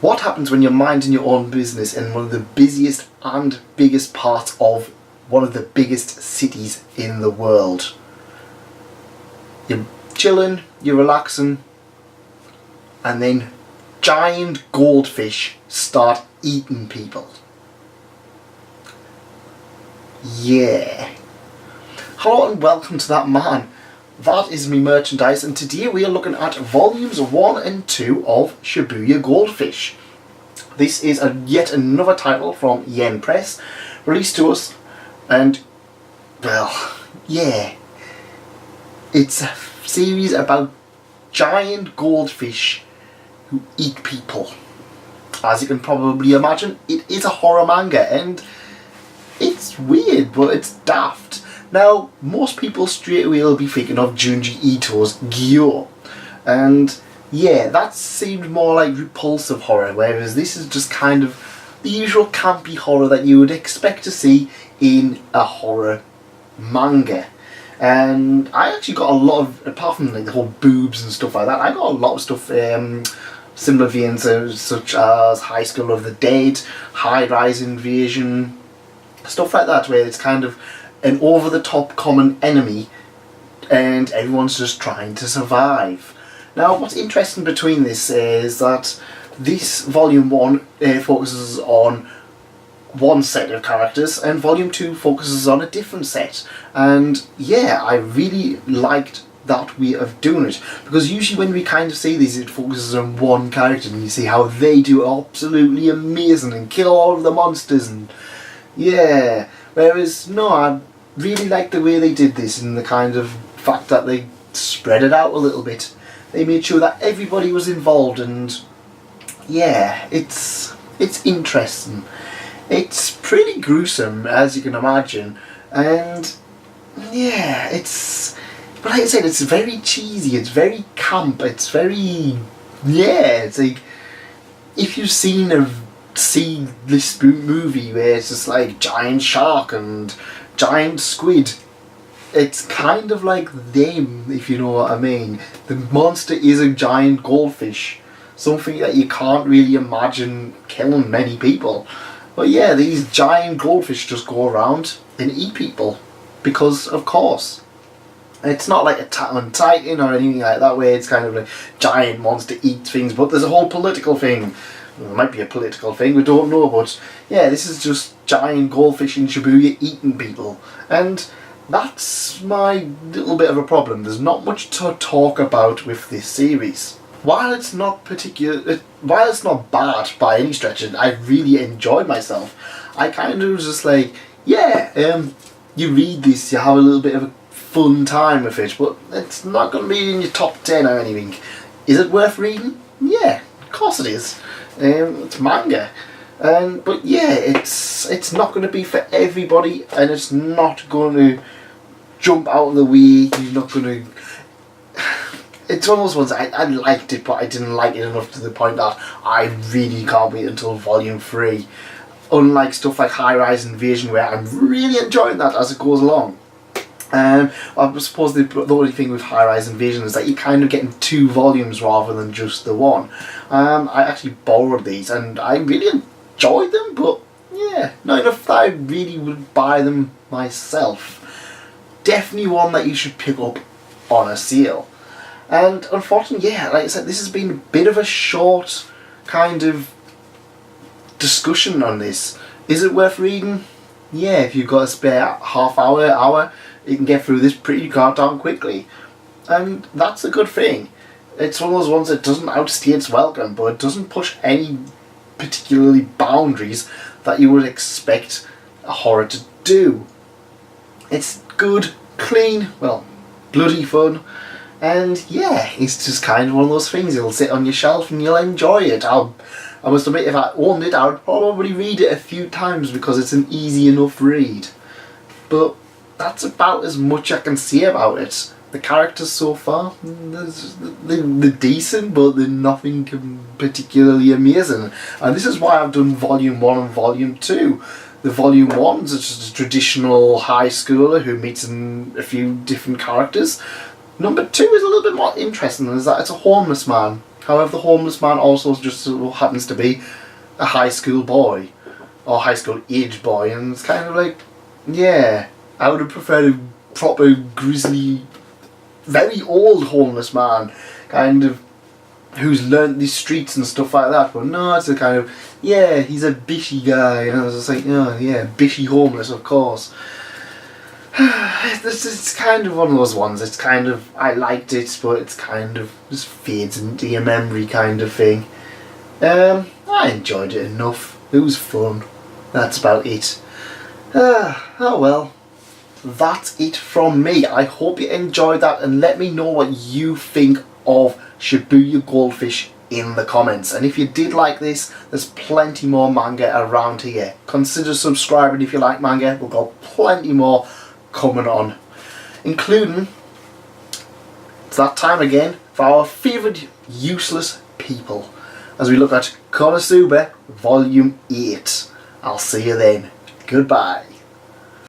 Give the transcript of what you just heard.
What happens when you're minding your own business in one of the busiest and biggest parts of one of the biggest cities in the world? You're chilling, you're relaxing, and then giant goldfish start eating people. Yeah. Hello and welcome to that man. That is me merchandise, and today we are looking at volumes 1 and 2 of Shibuya Goldfish. This is yet another title from Yen Press, released to us, and, well, yeah. It's a series about giant goldfish who eat people. As you can probably imagine, it is a horror manga, and it's weird, but it's daft. Now, most people straight away will be thinking of Junji Ito's Gyo, and yeah, that seemed more like repulsive horror, whereas this is just kind of the usual campy horror that you would expect to see in a horror manga. And I actually got a lot of, apart from like the whole boobs and stuff like that, I got a lot of stuff similar veins such as High School of the Dead, High Rise Invasion, stuff like that, where it's kind of an over-the-top common enemy and everyone's just trying to survive. Now, what's interesting between this is that this volume 1 focuses on one set of characters and volume 2 focuses on a different set, and yeah, I really liked that way of doing it, because usually when we kind of see these, it focuses on one character and you see how they do absolutely amazing and kill all of the monsters, and yeah, whereas no, I really like the way they did this and the kind of fact that they spread it out a little bit. They made sure that everybody was involved, and yeah, it's interesting. It's pretty gruesome, as you can imagine, and yeah, but like I said, it's very cheesy, it's very camp, it's very, yeah, it's like, if you've seen this movie where it's just like giant shark and giant squid, it's kind of like them, if you know what I mean. The monster is a giant goldfish, something that you can't really imagine killing many people. But yeah, these giant goldfish just go around and eat people, because of course. It's not like Attack on Titan or anything like that, where it's kind of like giant monster eats things, but there's a whole political thing. Well, it might be a political thing, we don't know, but yeah, this is just giant goldfish in Shibuya eating people. And that's my little bit of a problem. There's not much to talk about with this series. While it's not bad by any stretch, and I really enjoyed myself, I kind of was just like, yeah, you read this, you have a little bit of a fun time with it, but it's not going to be in your top 10 or anything. Is it worth reading? Yeah, of course it is. It's manga. But yeah, it's not going to be for everybody, and it's not going to jump out of the way. You're not going to... It's one of those ones, I liked it, but I didn't like it enough to the point that I really can't wait until volume 3. Unlike stuff like High Rise Invasion, where I'm really enjoying that as it goes along. I suppose the only thing with High Rise Invasion is that you're kind of getting 2 volumes rather than just the one. I actually borrowed these and I really enjoyed them, but yeah, not enough that I really would buy them myself. Definitely one that you should pick up on a sale. And unfortunately, yeah, like I said, this has been a bit of a short kind of discussion on this. Is it worth reading? Yeah, if you've got a spare half hour, you can get through this pretty goddamn quickly. And that's a good thing. It's one of those ones that doesn't outstay its welcome, but it doesn't push any particularly boundaries that you would expect a horror to do. It's good, clean, well, bloody fun. And yeah, it's just kind of one of those things. It'll sit on your shelf and you'll enjoy it. I must admit, if I owned it, I would probably read it a few times because it's an easy enough read. But that's about as much I can say about it. The characters so far, they're decent, but they're nothing particularly amazing. And this is why I've done Volume 1 and Volume 2. The Volume 1 is just a traditional high schooler who meets a few different characters. Number 2 is a little bit more interesting, is that it's a homeless man However, the homeless man also just so happens to be a high school boy, or high school aged boy, and it's kind of like, yeah, I would have preferred a proper grizzly, very old homeless man, kind of, who's learnt these streets and stuff like that. But no, it's a kind of, yeah, he's a bishy guy, and I was just like, oh yeah, bishy homeless, of course. It's kind of one of those ones. It's kind of, I liked it, but it's kind of just fades into your memory kind of thing. I enjoyed it enough. It was fun. That's about it. Oh well. That's it from me. I hope you enjoyed that, and let me know what you think of Shibuya Goldfish in the comments. And if you did like this, there's plenty more manga around here. Consider subscribing if you like manga. We've got plenty more coming on, including, it's that time again for our favourite useless people as we look at Konosuba Volume 8. I'll see you then. Goodbye.